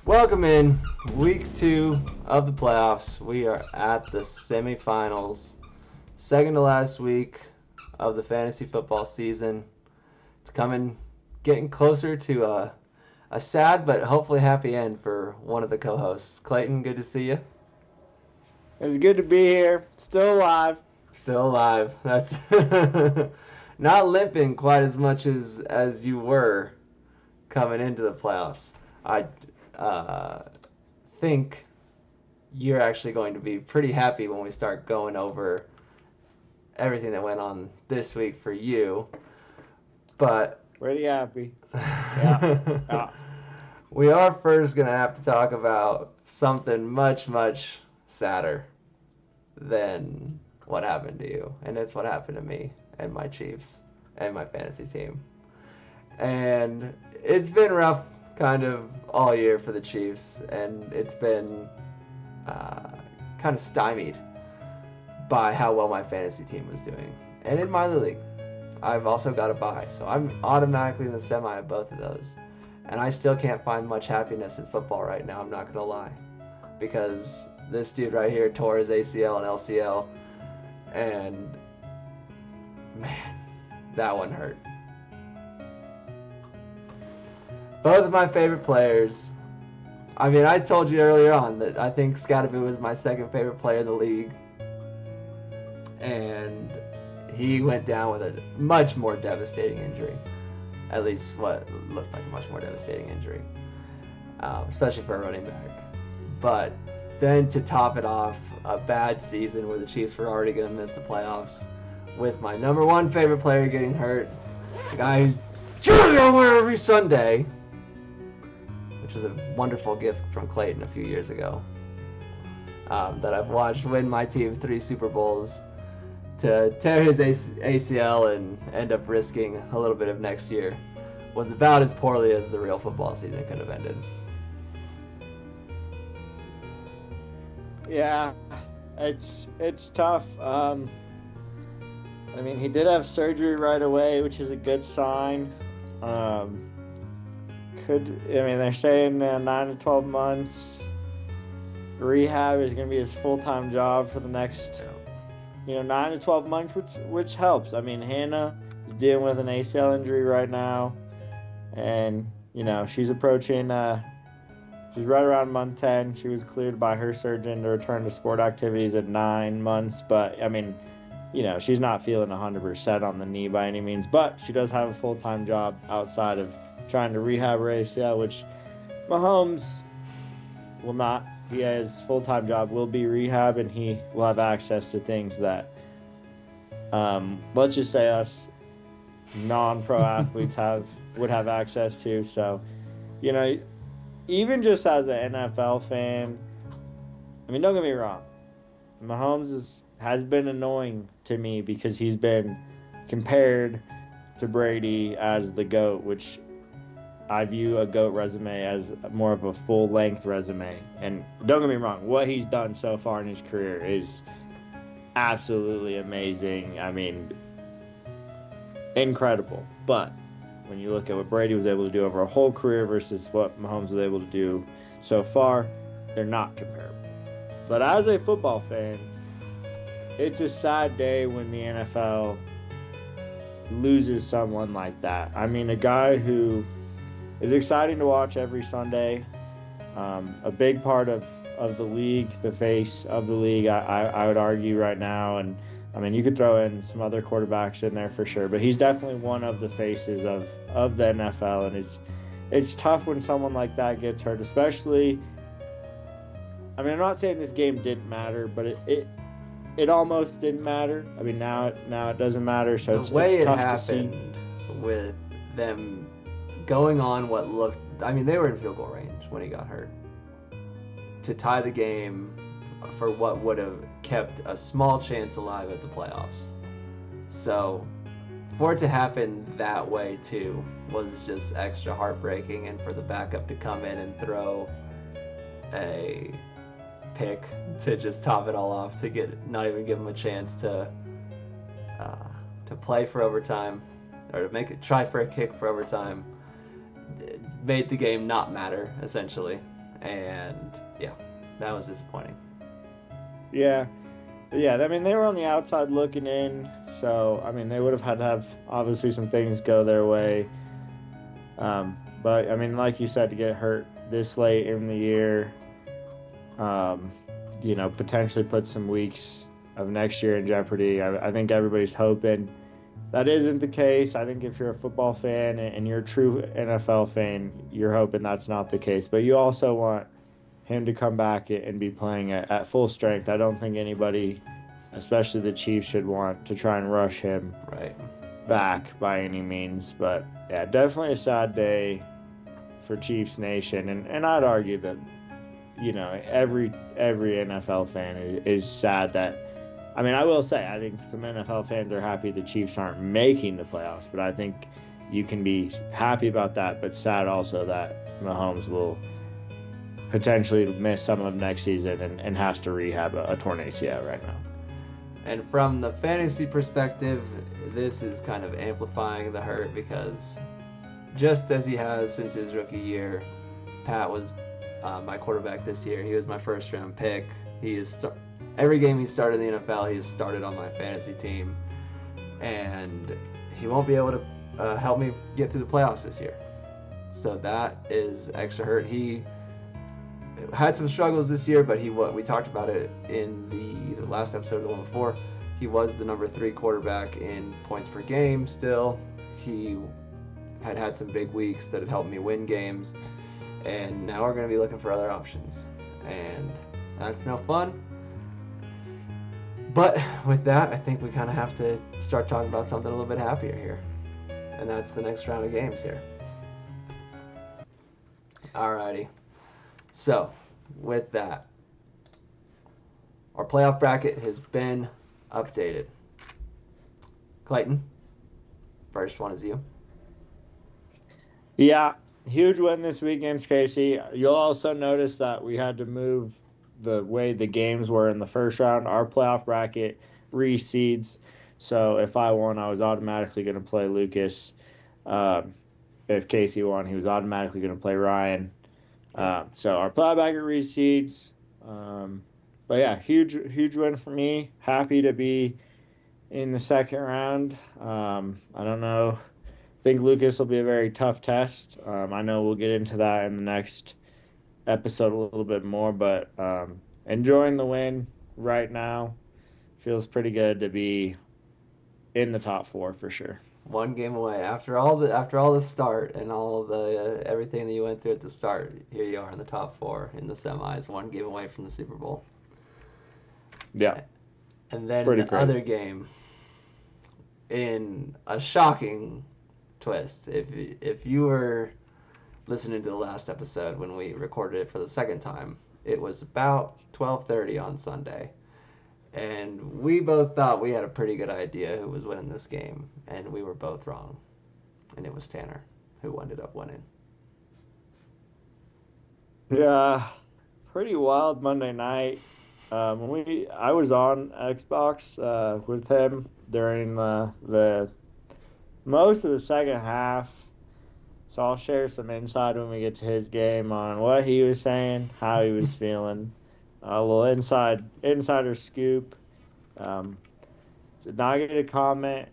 Welcome in week 2 of the playoffs. We are at the semifinals, second to last week of the fantasy football season. It's getting closer to a sad but hopefully happy end for one of the co-hosts. Clayton, good to see you. It's good to be here. Still alive. Still alive. That's not limping quite as much as you were coming into the playoffs. I think you're actually going to be pretty happy when we start going over everything that went on this week for you. But pretty happy. Yeah. We are first going to have to talk about something much, much sadder than what happened to you. And it's what happened to me and my Chiefs and my fantasy team. And it's been rough kind of all year for the Chiefs, and it's been kind of stymied by how well my fantasy team was doing. And in my league, I've also got a bye, so I'm automatically in the semi of both of those. And I still can't find much happiness in football right now, I'm not going to lie. Because this dude right here tore his ACL and LCL, and man, that one hurt. Both of my favorite players. I mean, I told you earlier on that I think Scottaboo was my second favorite player in the league. And he went down with a much more devastating injury. At least what looked like a much more devastating injury. Especially for a running back. But then to top it off, a bad season where the Chiefs were already going to miss the playoffs with my number one favorite player getting hurt. The guy who's jersey I wear every Sunday. Which was a wonderful gift from Clayton a few years ago. That I've watched win my team 3 Super Bowls to tear his ACL and end up risking a little bit of next year was about as poorly as the real football season could have ended. Yeah, it's tough. I mean, he did have surgery right away, which is a good sign. They're saying 9 to 12 months. Rehab is going to be his full-time job for the next, 9 to 12 months, which helps. I mean, Hannah is dealing with an ACL injury right now, and she's approaching. She's right around month 10. She was cleared by her surgeon to return to sport activities at 9 months, but I mean, she's not feeling 100% on the knee by any means, but she does have a full-time job outside of trying to rehab her ACL, which Mahomes will not. His full-time job will be rehab, and he will have access to things that, let's just say us non-pro athletes would have access to. So, even just as an NFL fan, I mean, don't get me wrong, Mahomes has been annoying to me because he's been compared to Brady as the GOAT, which I view a GOAT resume as more of a full-length resume. And don't get me wrong, what he's done so far in his career is absolutely amazing. I mean, incredible. But when you look at what Brady was able to do over a whole career versus what Mahomes was able to do so far, they're not comparable. But as a football fan, it's a sad day when the NFL loses someone like that. I mean, a guy who is exciting to watch every Sunday, a big part of the league, the face of the league, I would argue right now. And I mean, you could throw in some other quarterbacks in there for sure, but he's definitely one of the faces of the NFL. And it's tough when someone like that gets hurt, especially. I mean, I'm not saying this game didn't matter, but it almost didn't matter. I mean, now it doesn't matter. So the way it's it tough happened to see. with them going on what looked, I mean, they were in field goal range when he got hurt. To tie the game for what would have kept a small chance alive at the playoffs. So for it to happen that way too was just extra heartbreaking, and for the backup to come in and throw a pick to just top it all off, to not even give him a chance to play for overtime, or to try for a kick for overtime, made the game not matter, essentially. and yeah, that was disappointing. Yeah. Yeah, I mean, they were on the outside looking in, so, I mean, they would have had to have, obviously, some things go their way. But, I mean, like you said, to get hurt this late in the year, um, potentially put some weeks of next year in jeopardy. I think everybody's hoping that isn't the case. I think if you're a football fan and you're a true NFL fan, you're hoping that's not the case. But you also want him to come back and be playing at full strength. I don't think anybody, especially the Chiefs, should want to try and rush him Right. back by any means. But yeah, definitely a sad day for Chiefs Nation, and I'd argue that every NFL fan is sad that. I mean, I will say I think some NFL fans are happy the Chiefs aren't making the playoffs, but I think you can be happy about that, but sad also that Mahomes will potentially miss some of next season and has to rehab a torn ACL right now. And from the fantasy perspective, this is kind of amplifying the hurt because just as he has since his rookie year, Pat was my quarterback this year. He was my first round pick. He is every game he started in the NFL, he has started on my fantasy team, and he won't be able to help me get through the playoffs this year. So that is extra hurt. He had some struggles this year, but we talked about it in the last episode, the one before. He was the number 3 quarterback in points per game still. He had some big weeks that had helped me win games, and now we're going to be looking for other options, and that's no fun. But with that, I think we kind of have to start talking about something a little bit happier here, and that's the next round of games here. Alrighty. So, with that, our playoff bracket has been updated. Clayton, first one is you. Yeah, huge win this week against Casey. You'll also notice that we had to move the way the games were in the first round. Our playoff bracket reseeds. So if I won, I was automatically going to play Lucas. If Casey won, he was automatically going to play Ryan. So our playoff bracket reseeds. But yeah, huge win for me. Happy to be in the second round. I don't know. I think Lucas will be a very tough test. I know we'll get into that in the next episode a little bit more, but enjoying the win right now. Feels pretty good to be in the top 4 for sure. One game away after all the start and all the everything that you went through at the start. Here you are in the top 4 in the semis, one game away from the Super Bowl. Yeah. And then in the other game, in a shocking twist, if you were listening to the last episode when we recorded it for the second time, it was about 12:30 on Sunday, and we both thought we had a pretty good idea who was winning this game, and we were both wrong, and it was Tanner who ended up winning. Yeah, pretty wild Monday night. I was on Xbox with him during the most of the second half. So I'll share some insight when we get to his game on what he was saying, how he was feeling. A little insider scoop. Did not get a comment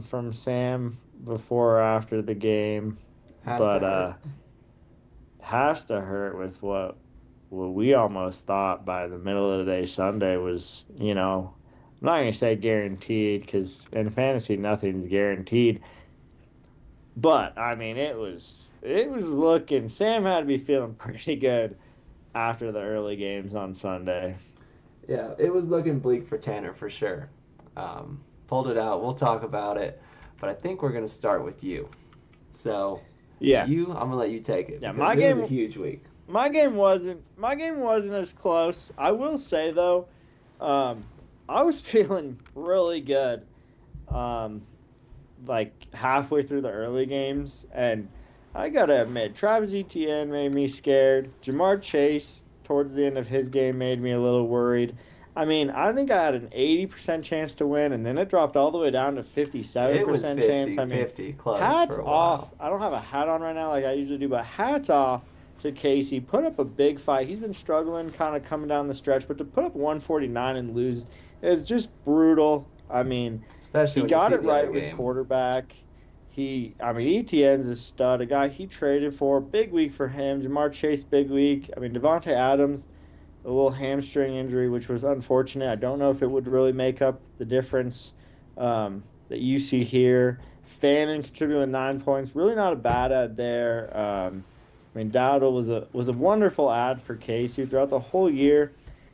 from Sam before or after the game, has to hurt with what we almost thought by the middle of the day Sunday was, I'm not going to say guaranteed because in fantasy nothing's guaranteed. But, I mean, it was looking, Sam had to be feeling pretty good after the early games on Sunday. Yeah, it was looking bleak for Tanner for sure. Pulled it out. We'll talk about it. But I think we're going to start with you. So, yeah, I'm going to let you take it. Yeah, it was a huge week. My game wasn't as close. I will say, though, I was feeling really good. Like halfway through the early games, and I gotta admit, Travis Etienne made me scared. Jamar Chase towards the end of his game made me a little worried. I mean, I think I had an 80% chance to win, and then it dropped all the way down to 57% it was 50, chance. I mean, 50, close hats for a off. while. I don't have a hat on right now like I usually do, but hats off to Casey, put up a big fight. He's been struggling kind of coming down the stretch, but to put up 149 and lose is just brutal. I mean, Especially he when you got see it the other right with game. quarterback. ETN's a stud, a guy he traded for. Big week for him. Jamar Chase, big week. I mean, Devontae Adams, a little hamstring injury, which was unfortunate. I don't know if it would really make up the difference that you see here. Fannin contributing with 9 points. Really not a bad ad there. I mean, Dowdle was a wonderful ad for Casey throughout the whole year.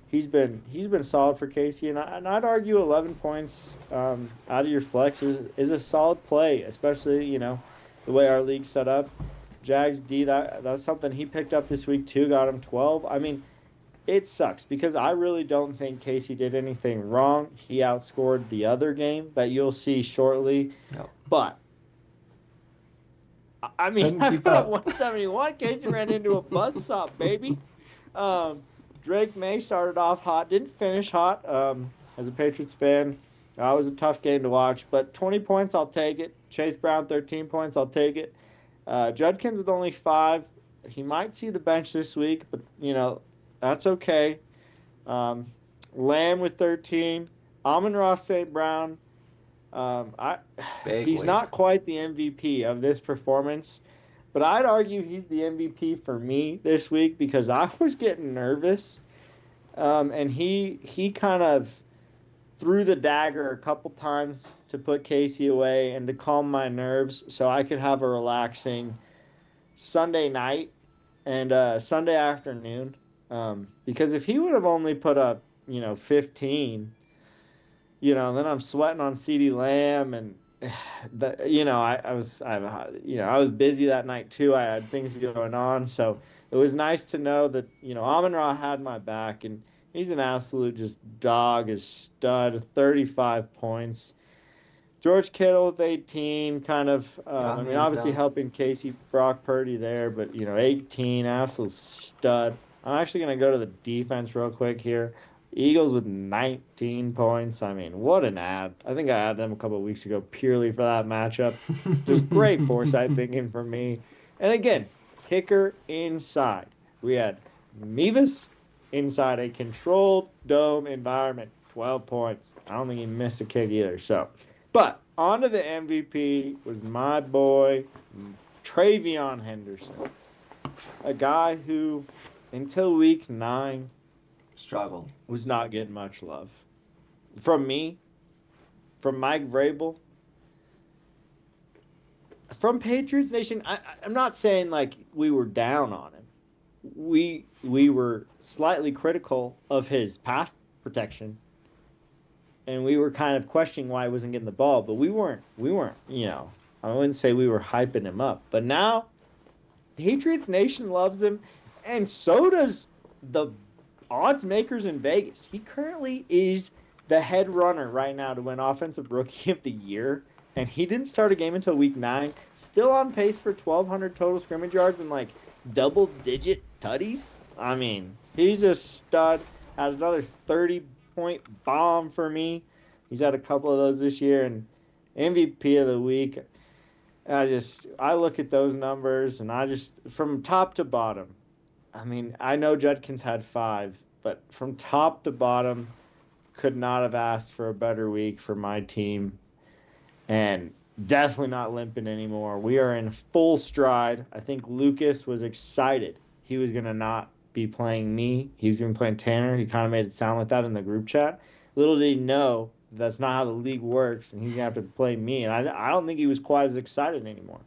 He's been solid for Casey, and I'd argue 11 points out of your flex is a solid play, especially the way our league's set up. Jags D, that's something he picked up this week too, got him 12. I mean, it sucks because I really don't think Casey did anything wrong. He outscored the other game that you'll see shortly, No. but I mean, Couldn't I keep put up up. 171. Casey ran into a buzzsaw, baby. Drake May started off hot, didn't finish hot. As a Patriots fan, it was a tough game to watch, but 20 points, I'll take it. Chase Brown, 13 points, I'll take it. Judkins with only 5. He might see the bench this week, but, that's okay. Lamb with 13. Amon-Ra St. Brown. He's week. not quite the MVP of this performance, but I'd argue he's the MVP for me this week because I was getting nervous, and he kind of threw the dagger a couple times to put Casey away and to calm my nerves so I could have a relaxing Sunday night and Sunday afternoon. Because if he would have only put up 15. Then I'm sweating on CeeDee Lamb, and I was busy that night too. I had things going on, so it was nice to know that Amon-Ra had my back, and he's an absolute just dog, is stud, 35 points. George Kittle with 18, kind of. Obviously helping Casey, Brock Purdy there, but 18, absolute stud. I'm actually gonna go to the defense real quick here. Eagles with 19 points. I mean, what an ad. I think I had them a couple of weeks ago purely for that matchup. Just great foresight thinking from me. And again, kicker inside. We had Mevis inside a controlled dome environment. 12 points. I don't think he missed a kick either. But on to the MVP was my boy, Travion Henderson. A guy who, until week 9, struggled. Was not getting much love. From me, from Mike Vrabel, from Patriots Nation. I'm not saying like we were down on him. We were slightly critical of his pass protection, and we were kind of questioning why he wasn't getting the ball, but we weren't, I wouldn't say we were hyping him up. But now, Patriots Nation loves him, and so does the odds makers in Vegas. He currently is the head runner right now to win Offensive Rookie of the Year, and he didn't start a game until week 9. Still on pace for 1,200 total scrimmage yards and like double-digit tutties. I mean, he's a stud. Had another 30-point bomb for me. He's had a couple of those this year, and MVP of the week. I look at those numbers, and from top to bottom, I mean, I know Judkins had 5, but from top to bottom, could not have asked for a better week for my team. And definitely not limping anymore. We are in full stride. I think Lucas was excited. He was going to not be playing me. He was going to be playing Tanner. He kind of made it sound like that in the group chat. Little did he know that's not how the league works, and he's going to have to play me. And I don't think he was quite as excited anymore.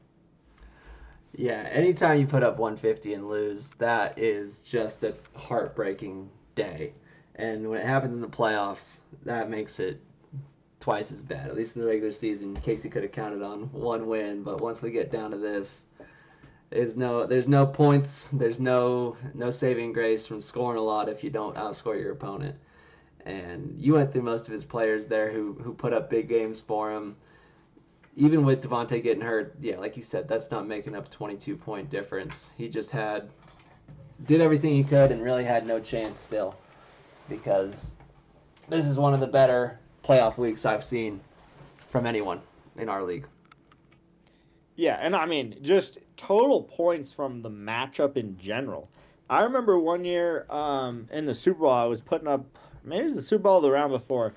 Yeah, anytime you put up 150 and lose, that is just a heartbreaking day. And when it happens in the playoffs, that makes it twice as bad. At least in the regular season, Casey could have counted on 1 win, but once we get down to this, there's no points, there's no saving grace from scoring a lot if you don't outscore your opponent. And you went through most of his players there who put up big games for him. Even with Devontae getting hurt, yeah, like you said, that's not making up a 22-point difference. He just did everything he could and really had no chance still, because this is one of the better playoff weeks I've seen from anyone in our league. Yeah, and I mean, just total points from the matchup in general. I remember one year in the Super Bowl, I was putting up, maybe it was the Super Bowl the round before.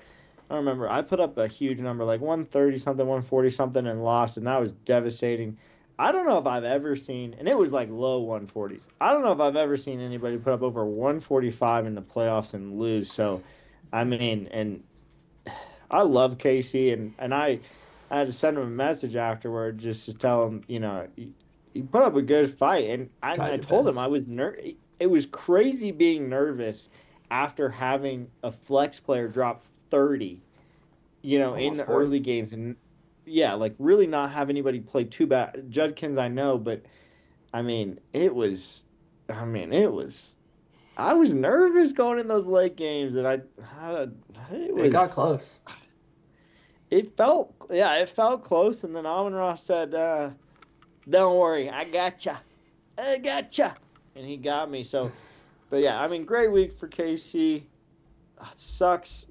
I don't remember. I put up a huge number, like 130 something, 140 something, and lost, and that was devastating. I don't know if I've ever seen, and it was like low 140s. I don't know if I've ever seen anybody put up over 145 in the playoffs and lose. So, I mean, and I love Casey, and I had to send him a message afterward just to tell him, he put up a good fight, and I Tried your told him best. I was It was crazy being nervous after having a flex player drop 30, in Almost the 40. early games, and yeah, like really not have anybody play too bad. Judkins, I know, but I mean, it was. I was nervous going in those late games, and it It got was close. it felt close, and then Amon Ross said, "Don't worry, I gotcha," and he got me. So, but yeah, I mean, great week for KC. Sucks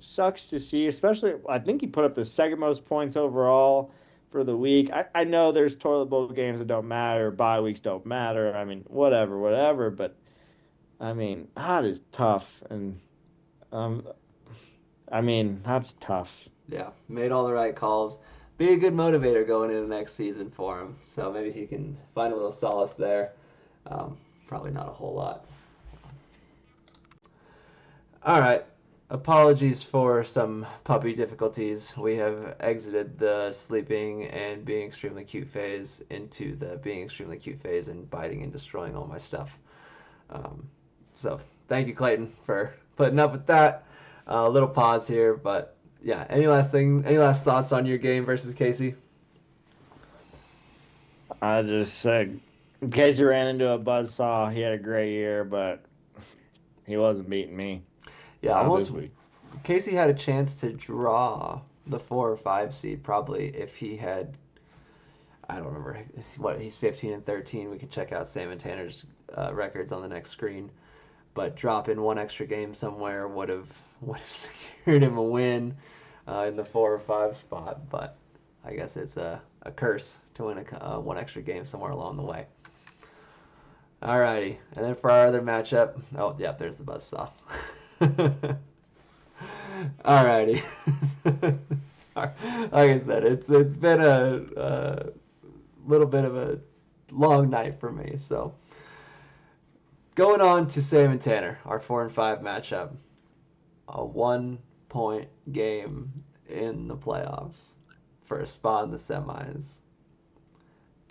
to see, especially I think he put up the second most points overall for the week. I know there's toilet bowl games that don't matter, bye weeks don't matter. I mean, whatever, but I mean, that is tough, and um, I mean, that's tough. Yeah, made all the right calls. Be a good motivator going into next season for him. So maybe he can find a little solace there. Probably not a whole lot. All right. Apologies for some puppy difficulties. We have exited the sleeping and being extremely cute phase into the being extremely cute phase and biting and destroying all my stuff. Um, so thank you, Clayton, for putting up with that. A little pause here, but yeah. Any last thoughts on your game versus Casey? I just said, in case he ran into a buzzsaw, he had a great year, but he wasn't beating me. Yeah, Not almost. this week. Casey had a chance to draw the 4 or 5 seed probably if he had. I don't remember what he's 15-13. We can check out Sam and Tanner's records on the next screen. But dropping one extra game somewhere would have secured him a win in the 4 or 5 spot. But I guess it's a curse to win one extra game somewhere along the way. Alrighty, and then for our other matchup, oh yeah, there's the buzzsaw. Alrighty. Sorry. Like I said, it's been a little bit of a long night for me. So going on to Sam and Tanner, our 4 and 5 matchup, a 1 point game in the playoffs for a spot in the semis,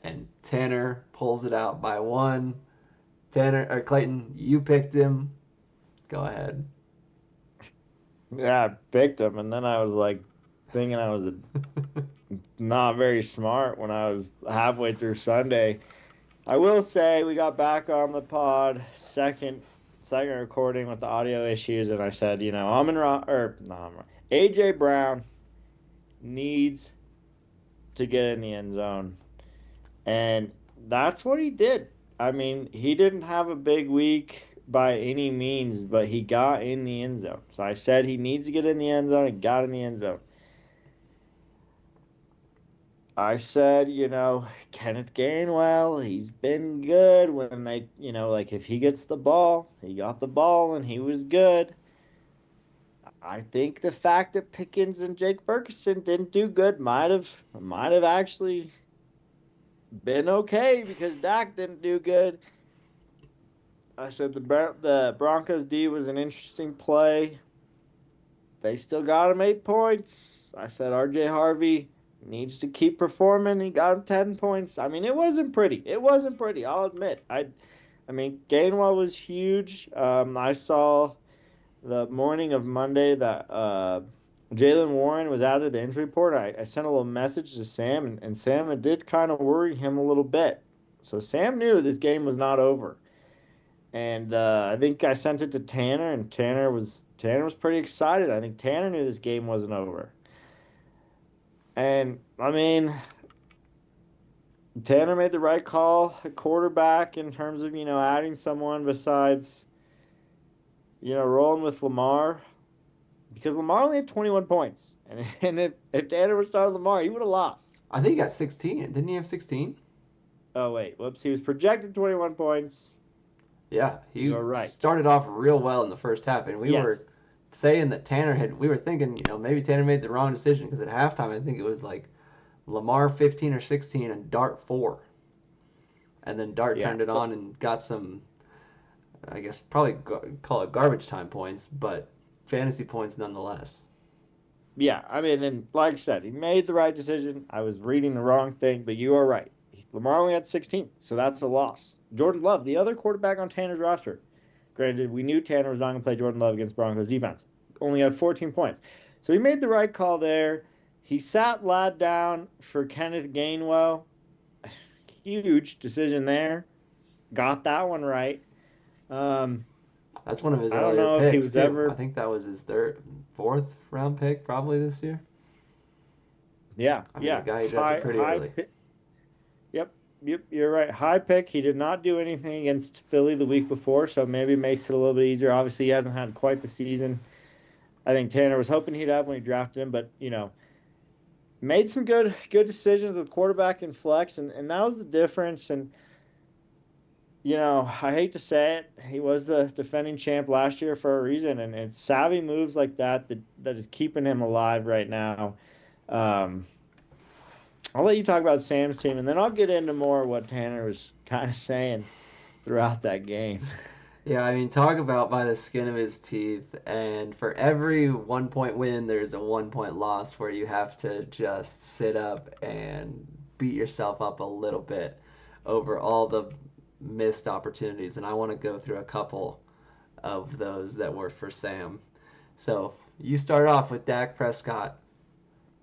and Tanner pulls it out by one. Tanner or Clayton, you picked him. Go ahead. Yeah, I picked him, and then I was like thinking I was not very smart when I was halfway through Sunday. I will say we got back on the pod second recording with the audio issues, and I said, Amon Ra or not Amon Ra, AJ Brown needs to get in the end zone, and that's what he did. I mean, he didn't have a big week by any means, but he got in the end zone. So I said he needs to get in the end zone. He got in the end zone. I said, Kenneth Gainwell, he's been good when they, like if he gets the ball, he got the ball and he was good. I think the fact that Pickens and Jake Ferguson didn't do good might have actually been okay because Dak didn't do good. I said the Broncos D was an interesting play. They still got him 8 points. I said RJ Harvey needs to keep performing. He got him 10 points. I mean, it wasn't pretty. It wasn't pretty. I'll admit. I mean, Gainwell was huge. I saw the morning of Monday that Jalen Warren was out of the injury report. I sent a little message to Sam, and Sam, it did kind of worry him a little bit. So Sam knew this game was not over. And I think I sent it to Tanner, and Tanner was pretty excited. I think Tanner knew this game wasn't over. And I mean, Tanner made the right call at quarterback in terms of adding someone besides rolling with Lamar because Lamar only had 21 points, and if Tanner was starting Lamar, he would have lost. I think he got 16. Didn't he have 16? Oh wait, whoops. He was projected 21 points. Yeah, he You're right. started off real well in the first half, and we were Yes. saying that we were thinking, maybe Tanner made the wrong decision because at halftime I think it was like Lamar 15 or 16 and Dart 4. And then Dart Yeah. turned it on and got some, I guess probably call it garbage time points, but fantasy points nonetheless. Yeah. I mean, and like I said, he made the right decision. I was reading the wrong thing, but you are right. Lamar only had 16, so that's a loss. Jordan Love, the other quarterback on Tanner's roster. Granted, we knew Tanner was not going to play Jordan Love against Broncos defense. Only had 14 points. So he made the right call there. He sat Ladd down for Kenneth Gainwell. Huge decision there. Got that one right. Um, That's one of his I don't earlier know if he picks was too. I ever. think that was his fourth round pick probably this year. Yeah, I mean, a yeah. guy he drafted High, pretty high. early. Yep, yep. You're right. High pick. He did not do anything against Philly the week before, so maybe it makes it a little bit easier. Obviously, he hasn't had quite the season I think Tanner was hoping he'd have when he drafted him, but made some good decisions with quarterback and flex, and that was the difference. And I hate to say it, he was the defending champ last year for a reason, and it's savvy moves like that is keeping him alive right now. Um, I'll let you talk about Sam's team, and then I'll get into more what Tanner was kind of saying throughout that game. Yeah, I mean, talk about by the skin of his teeth. And for every 1 point win, there's a 1 point loss where you have to just sit up and beat yourself up a little bit over all the missed opportunities. And I want to go through a couple of those that were for Sam. So you start off with Dak Prescott,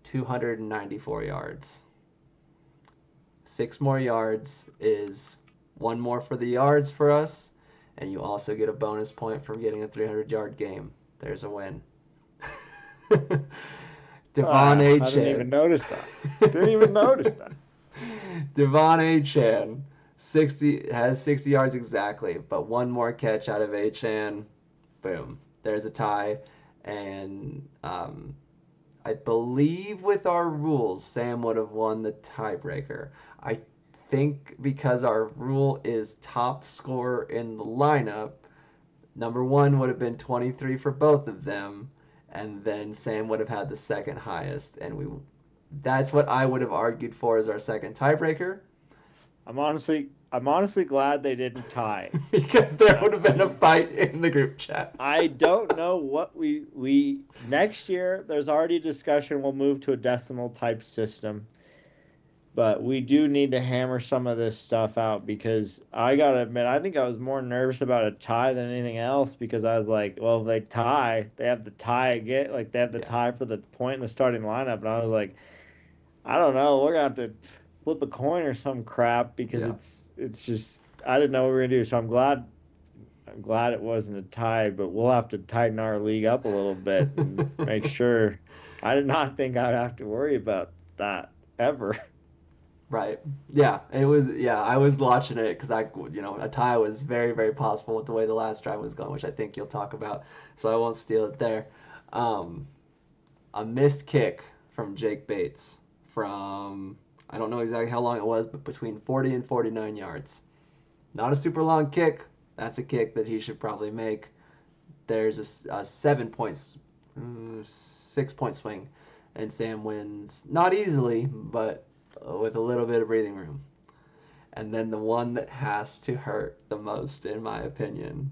294 yards. 6 more yards is one more for the yards for us, and you also get a bonus point from getting a 300-yard game. There's a win. Devon A. I didn't even Chan. notice that. Didn't even notice that. Devon A. Chan 60 yards exactly, but one more catch out of A. Chan. Boom. There's a tie. And I believe with our rules, Sam would have won the tiebreaker. I think because our rule is top scorer in the lineup, number one would have been 23 for both of them, and then Sam would have had the second highest, and that's what I would have argued for as our second tiebreaker. I'm honestly glad they didn't tie. Because there would have I been a mean, fight in the group chat. I don't know what we next year. There's already discussion. We'll move to a decimal type system, but we do need to hammer some of this stuff out because I gotta admit, I think I was more nervous about a tie than anything else because I was like, well, if they tie, they have the tie again, like they have the Yeah. tie for the point in the starting lineup, and I was like, I don't know, we're gonna have to flip a coin or some crap because Yeah. it's just I didn't know what we were gonna do. So I'm glad it wasn't a tie, but we'll have to tighten our league up a little bit and make sure. I did not think I'd have to worry about that ever. Right. Yeah, it was. Yeah, I was watching it because a tie was very, very possible with the way the last drive was going, which I think you'll talk about. So I won't steal it there. Um, a missed kick from Jake Bates from I don't know exactly how long it was, but between 40 and 49 yards. Not a super long kick. That's a kick that he should probably make. There's a 7 points, 6 point swing, and Sam wins not easily, but with a little bit of breathing room. And then the one that has to hurt the most, in my opinion,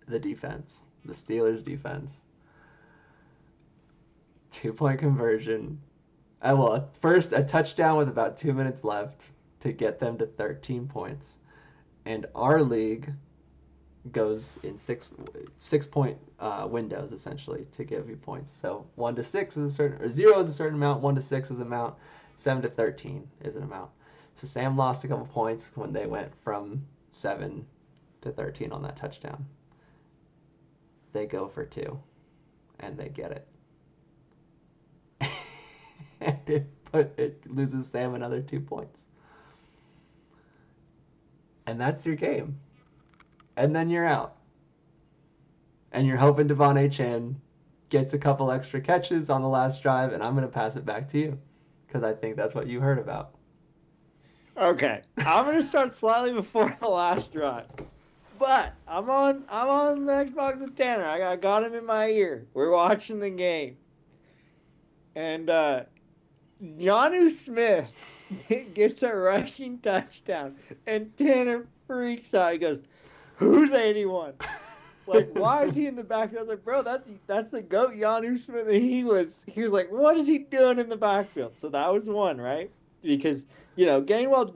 the defense, the Steelers' defense. 2 point conversion. First a touchdown with about 2 minutes left to get them to 13 points, and our league goes in 6 point windows essentially to give you points. So 1 to 6 is a certain, or 0 is a certain amount, 1 to 6 is an amount, 7 to 13 is an amount. So Sam lost a couple points when they went from 7 to 13 on that touchdown. They go for 2, and they get it. And it loses Sam another 2 points. And that's your game. And then you're out. And you're hoping Devon A. Chan gets a couple extra catches on the last drive, and I'm going to pass it back to you because I think that's what you heard about. Okay, I'm gonna start slightly before the last drive, but I'm on the Xbox with Tanner. I got him in my ear. We're watching the game, and Jonnu Smith gets a rushing touchdown, and Tanner freaks out. He goes, "Who's 81?" Like, why is he in the backfield? I was like, bro, that's the GOAT, Jonnu Smith. And he was like, what is he doing in the backfield? So that was one, right? Because Gainwell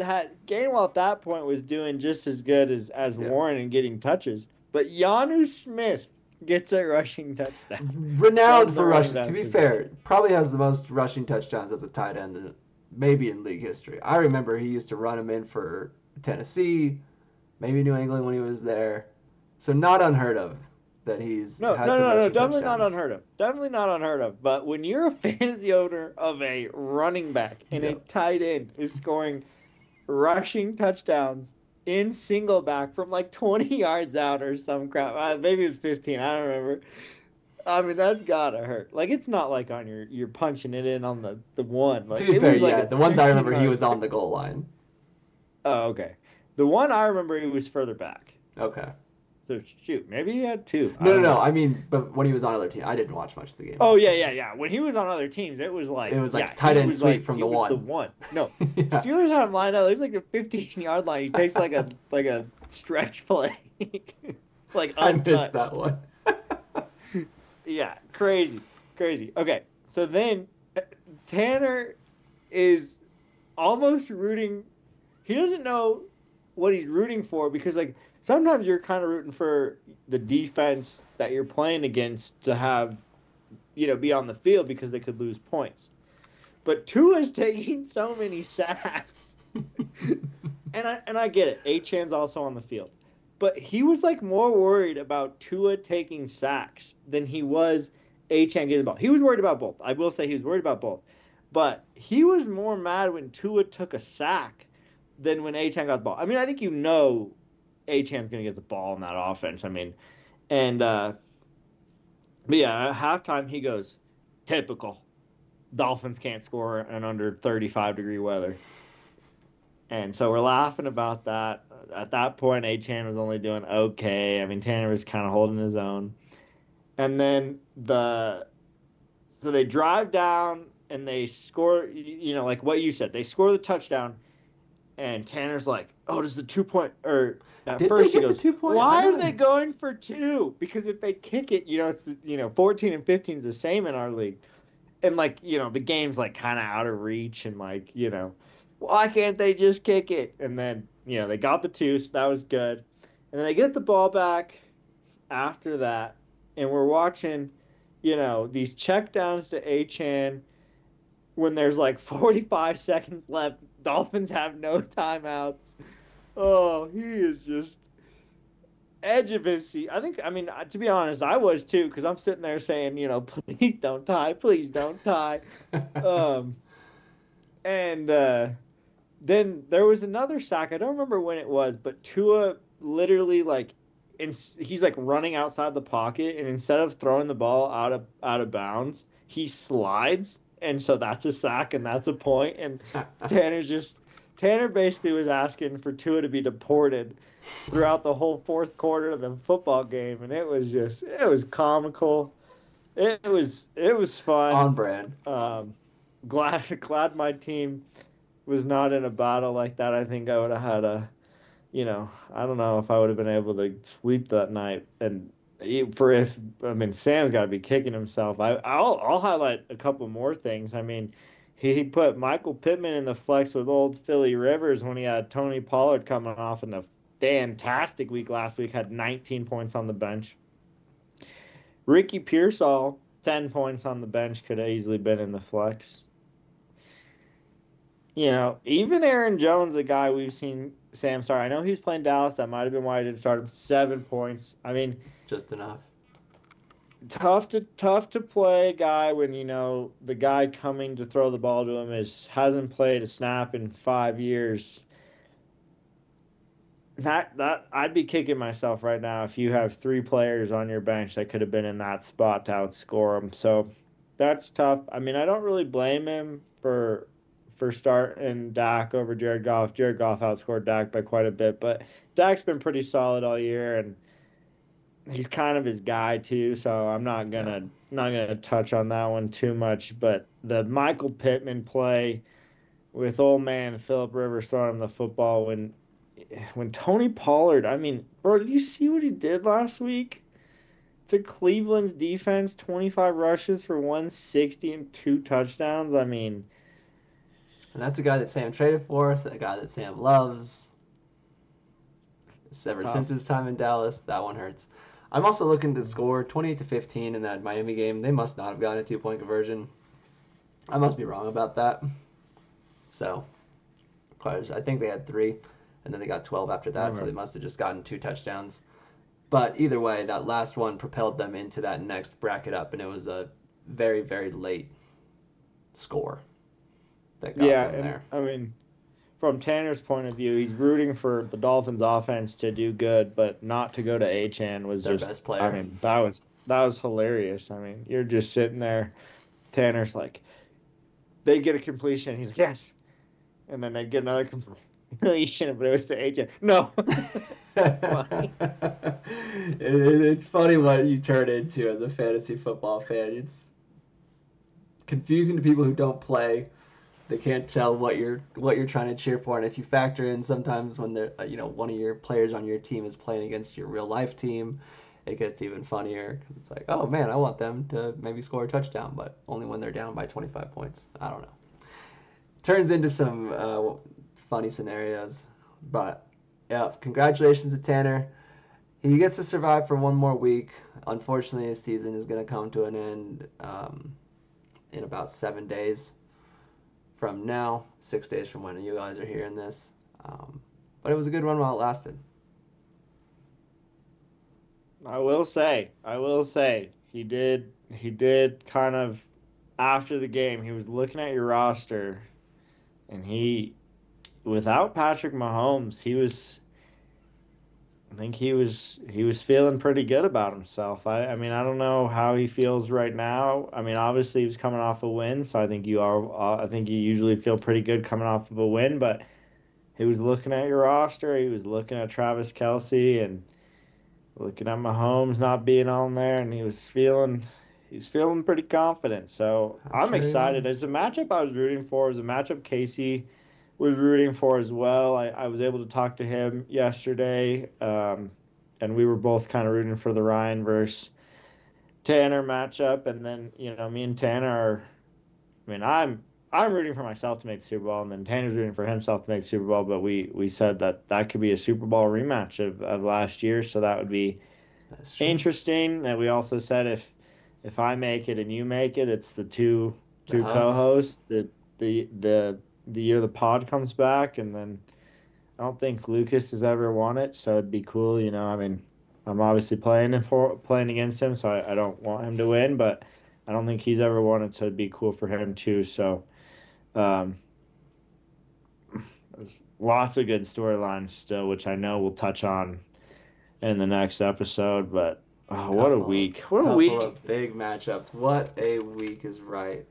at that point was doing just as good as Yeah. Warren and getting touches, but Jonnu Smith gets a rushing touchdown. Renowned From the for running rushing. To back be position. fair, probably has the most rushing touchdowns as a tight end, maybe in league history. I remember he used to run him in for Tennessee, maybe New England when he was there. So not unheard of that he's No, had no, some no, no, rushing definitely not touchdowns. unheard of. Definitely not unheard of. But when you're a fantasy owner of a running back and a Yeah. tight end is scoring rushing touchdowns in single back from like 20 yards out or some crap, maybe it was 15, I don't remember. I mean, that's gotta hurt. Like, it's not like on you're punching it in on the one. To Like, be it fair, was like yeah, a the ones I 15 remember, he yard. was on the goal line. Oh, okay. The one I remember, he was further back. Okay. So shoot, maybe he had two. I No, no, don't no. know. I mean, but when he was on other team, I didn't watch much of the game. Oh yeah, Myself. yeah, yeah. When he was on other teams, it was It like, was yeah, like tight end sweep like from he the was the one. one. No, Yeah. Steelers had him lined up. It was like the 15-yard line. He takes like a stretch play, like I missed untouched. that one. Yeah, crazy, crazy. Okay, so then Tanner is almost rooting. He doesn't know what he's rooting for because like sometimes you're kind of rooting for the defense that you're playing against to have be on the field because they could lose points. But Tua's taking so many sacks, and I get it. Achan's also on the field, but he was like more worried about Tua taking sacks than he was Achan getting the ball. He was worried about both. I will say he was worried about both, but he was more mad when Tua took a sack than when Achan got the ball. I mean, I think Achan's going to get the ball in that offense. I mean, and but yeah, at halftime he goes, typical. Dolphins can't score in under 35-degree weather. And so we're laughing about that. At that point, Achan was only doing okay. I mean, Tanner was kind of holding his own. And then so they drive down and they score, like what you said, they score the touchdown. And Tanner's like, oh, does the 2 point, or at Did they first he get the goes, 2 point? why are they going for two? Because if they kick it, it's, 14 and 15 is the same in our league. And like the game's like kind of out of reach and like why can't they just kick it? And then they got the two, so that was good. And then they get the ball back after that, and we're watching these check downs to Achan when there's like 45 seconds left. Dolphins have no timeouts. Oh, he is just edge of his seat. I mean, to be honest, I was too, because I'm sitting there saying, please don't tie, please don't tie. Um, and then there was another sack. I don't remember when it was, but Tua literally he's like running outside the pocket, and instead of throwing the ball out of bounds, he slides, and so that's a sack and that's a point. And Tanner basically was asking for Tua to be deported throughout the whole fourth quarter of the football game, and it was comical. It was On fun. brand. Glad my team was not in a battle like that. I think I would have had I don't know if I would have been able to sleep that night. And Sam's got to be kicking himself. I'll highlight a couple more things. I mean, he put Michael Pittman in the flex with old Philly Rivers when he had Tony Pollard coming off in a fantastic week last week, had 19 points on the bench. Ricky Pearsall, 10 points on the bench, could have easily been in the flex. Even Aaron Jones, a guy we've seen Sam start. I know he's playing Dallas. That might have been why I didn't start him. 7 points. I mean, Just enough. tough to play a guy when the guy coming to throw the ball to him hasn't played a snap in 5 years. That I'd be kicking myself right now if you have 3 players on your bench that could have been in that spot to outscore him. So that's tough. I mean, I don't really blame him for for starting Dak over Jared Goff. Jared Goff outscored Dak by quite a bit, but Dak's been pretty solid all year, and he's kind of his guy too. So I'm not Yeah. gonna touch on that one too much. But the Michael Pittman play with old man Philip Rivers throwing him the football when Tony Pollard. I mean, bro, did you see what he did last week? To Cleveland's defense, 25 rushes for 160 and 2 touchdowns. I mean, And that's a guy that Sam traded for, a guy that Sam loves. it's Ever tough. since his time in Dallas, that one hurts. I'm also looking to score 28-15 in that Miami game. They must not have gotten a 2-point conversion. I must be wrong about that. So, I think they had 3, and then they got 12 after that, so they must have just gotten 2 touchdowns. But either way, that last one propelled them into that next bracket up, and it was a very, very late score that got Yeah, them and there. I mean, from Tanner's point of view, he's rooting for the Dolphins offense to do good, but not to go to Achan was Their just, best I player. mean, that was hilarious. I mean, you're just sitting there. Tanner's like, they get a completion. He's like, yes. And then they get another completion, but it was to Achan. No. So funny. It's funny what you turn into as a fantasy football fan. It's confusing to people who don't play. They can't tell what you're trying to cheer for, and if you factor in sometimes when they're one of your players on your team is playing against your real life team, it gets even funnier. It's like, oh man, I want them to maybe score a touchdown, but only when they're down by 25 points. I don't know. Turns into some funny scenarios, but yeah, congratulations to Tanner. He gets to survive for one more week. Unfortunately, his season is going to come to an end in about 7 days from now, 6 days from when you guys are hearing this. But it was a good run while it lasted. I will say, he did kind of after the game, he was looking at your roster, and without Patrick Mahomes, I think he was feeling pretty good about himself. I mean, I don't know how he feels right now. I mean, obviously he was coming off a win, so I think you usually feel pretty good coming off of a win, but he was looking at your roster, he was looking at Travis Kelce and looking at Mahomes not being on there, and he's feeling pretty confident. So I'm I'm sure he excited. was. It's a matchup I was rooting for. It was a matchup Casey was rooting for as well. I was able to talk to him yesterday, and we were both kind of rooting for the Ryan versus Tanner matchup. And then me and Tanner are. I mean, I'm rooting for myself to make the Super Bowl, and then Tanner's rooting for himself to make the Super Bowl. But we said that could be a Super Bowl rematch of last year, so that would be That's true. interesting. And we also said if I make it and you make it, it's the The two hosts. co-hosts. The year the pod comes back, and then I don't think Lucas has ever won it, so it'd be cool. I mean, I'm obviously playing against him, so I don't want him to win, but I don't think he's ever won it, so it'd be cool for him too. So, um, there's lots of good storylines still, which I know we'll touch on in the next episode. But what a week! What a Couple week! of big matchups. What a week is right,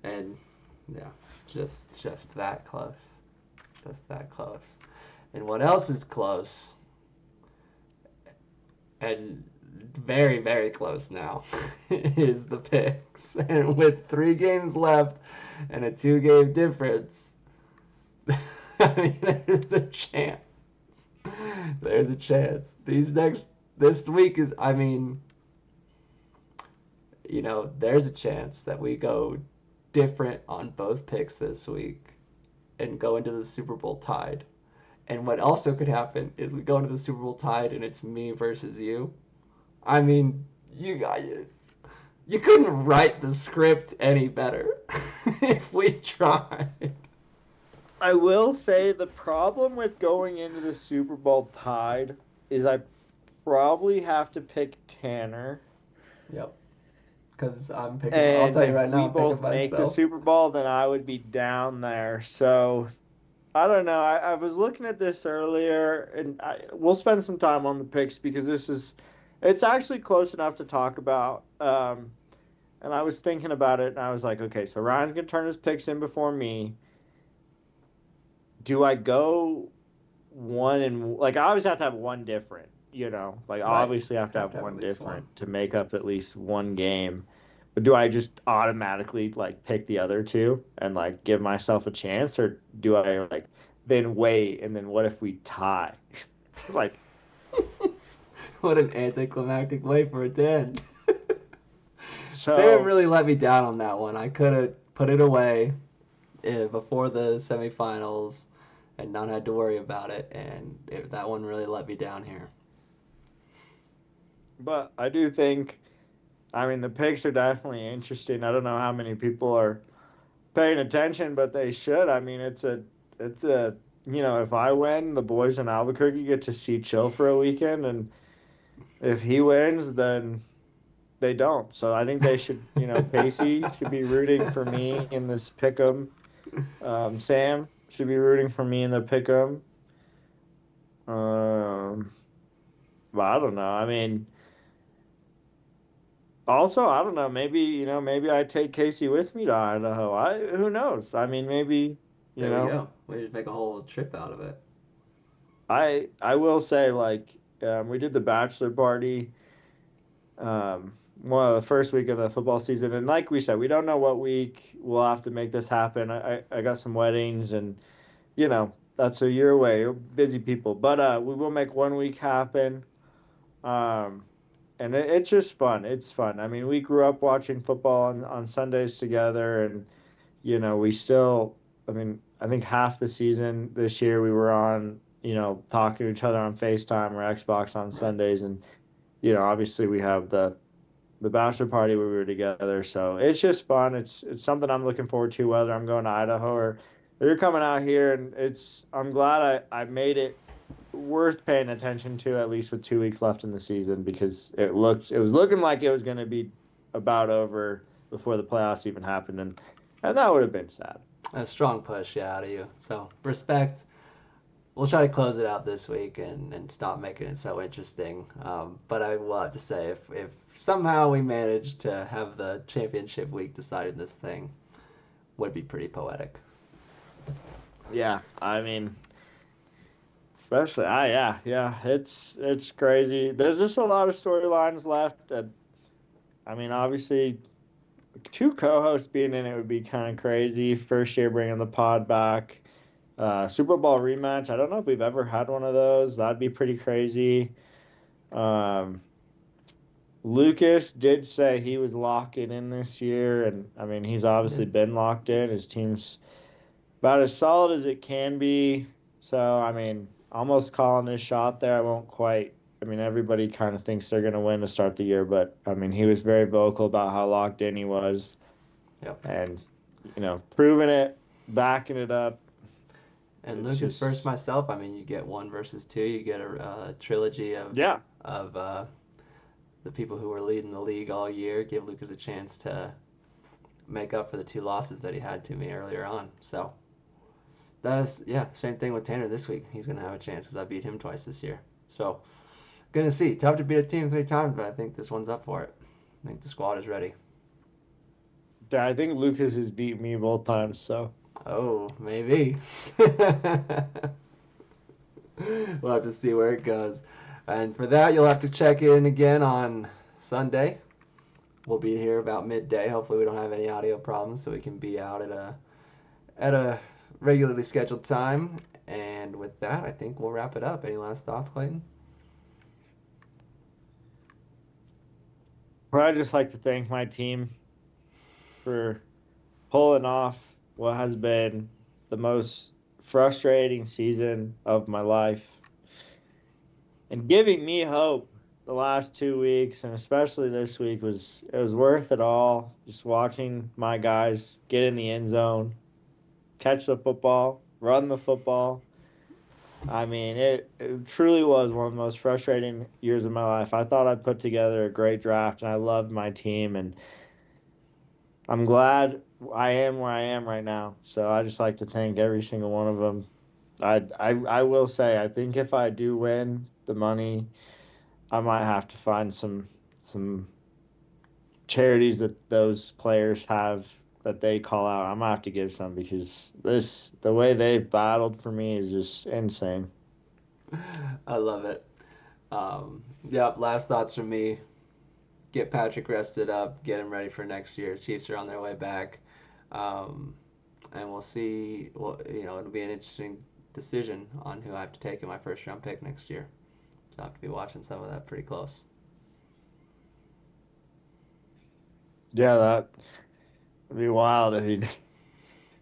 and yeah, just that close, just that close. And what else is close? And very, very close now is the picks. And with 3 games left and a 2-game difference, I mean, there's a chance. There's a chance. This week is, I mean, there's a chance that we go different on both picks this week and go into the Super Bowl tied. And what also could happen is we go into the Super Bowl tied and it's me versus you. I mean, you couldn't write the script any better if we tried. I will say the problem with going into the Super Bowl tied is I probably have to pick Tanner. Yep. Because I'll And tell you if right now, we I'm picking both make the myself. Super Bowl, then I would be down there. So I don't know. I was looking at this earlier, and we'll spend some time on the picks because it's actually close enough to talk about. And I was thinking about it, and I was like, okay, so Ryan's gonna turn his picks in before me. do I go one and like I always have to have one different, you know, like I Right. obviously have to Have have to have at one least one. different to make up at least one game. But do I just automatically like pick the other two and like give myself a chance, or do I like then wait and then what if we tie? Like What an anticlimactic way for it to end. Sam so, really let me down on that one. I could have put it away before the semifinals and not had to worry about it, and that one really let me down here. but I do think I mean the picks are definitely interesting. I don't know how many people are paying attention, but they should. I mean, it's a you know, if I win, the boys in Albuquerque get to see Chill for a weekend, and if he wins, then they don't. So I think they should, you know, Casey should be rooting for me in this pick'em. Sam should be rooting for me in the pick'em. Um, but I don't know. I mean, also I don't know. Maybe you know, maybe I take Casey with me to Idaho. I who knows? I mean, maybe you There we know. go. We just make a whole trip out of it. I will say like we did the bachelor party one of the first week of the football season, and like we said, we don't know what week we'll have to make this happen. I got some weddings, and you know that's a year away. We're busy people, but we will make one week happen. Um, and it's just fun. It's fun. I mean, we grew up watching football on Sundays together, and you know we still. I mean, I think half the season this year we were on. You know, talking to each other on FaceTime or Xbox on Right. Sundays, and you know, obviously we have the bachelor party where we were together. So it's just fun. It's something I'm looking forward to, whether I'm going to Idaho or you're coming out here. And I'm glad I made it worth paying attention to, at least with 2 weeks left in the season, because it was looking like it was going to be about over before the playoffs even happened, and that would have been sad. A strong push, yeah, out of you. So respect. We'll try to close it out this week and stop making it so interesting. But I will have to say, if somehow we manage to have the championship week decided this thing, would be pretty poetic. Yeah, I mean, especially, yeah, it's crazy. There's just a lot of storylines left. I mean, obviously, two co-hosts being in it would be kind of crazy. First year bringing the pod back. Super Bowl rematch. I don't know if we've ever had one of those. That'd be pretty crazy. Um, Lucas did say he was locking in this year, and I mean, he's Yeah. obviously been locked in. His team's about as solid as it can be. So, I mean, almost calling his shot there. I won't quite. I mean, everybody kind of thinks they're going to win to start the year, but I mean, he was very vocal about how locked in he was, Yep. and you know, proving it, backing it up. And It's Lucas versus just, myself. I mean, you get one versus two. You get a trilogy yeah, of the people who were leading the league all year. Give Lucas a chance to make up for the two losses that he had to me earlier on. So that's yeah. Same thing with Tanner this week. He's gonna have a chance because I beat him twice this year. So gonna see. Tough to beat a team 3 times, but I think this one's up for it. I think the squad is ready. I think Lucas has beat me both times. So Oh, maybe. We'll have to see where it goes. And for that, you'll have to check in again on Sunday. We'll be here about midday. Hopefully, we don't have any audio problems, so we can be out at a regularly scheduled time. And with that, I think we'll wrap it up. Any last thoughts, Clayton? I'd just like to thank my team for pulling off what has been the most frustrating season of my life and giving me hope the last 2 weeks, and especially this week, was it was worth it all. Just watching my guys get in the end zone, catch the football, run the football. I mean, it truly was one of the most frustrating years of my life. I thought I put together a great draft, and I loved my team, and I'm glad I am where I am right now. So I just like to thank every single one of them. I will say, I think if I do win the money, I might have to find some charities that those players have that they call out, I'm gonna have to give some because the way they've battled for me is just insane. I love it. Yep, last thoughts from me. Get Patrick rested up, get him ready for next year. Chiefs are on their way back. Um, and we'll see. Well, it'll be an interesting decision on who I have to take in my first round pick next year. So I'll have to be watching some of that pretty close. Yeah, that would be wild if he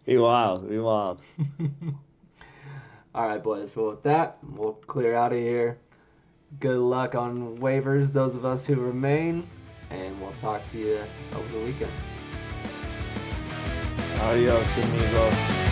be wild, be wild. All right, boys. Well, with that, we'll clear out of here. Good luck on waivers, those of us who remain, and we'll talk to you over the weekend. Adios, amigos.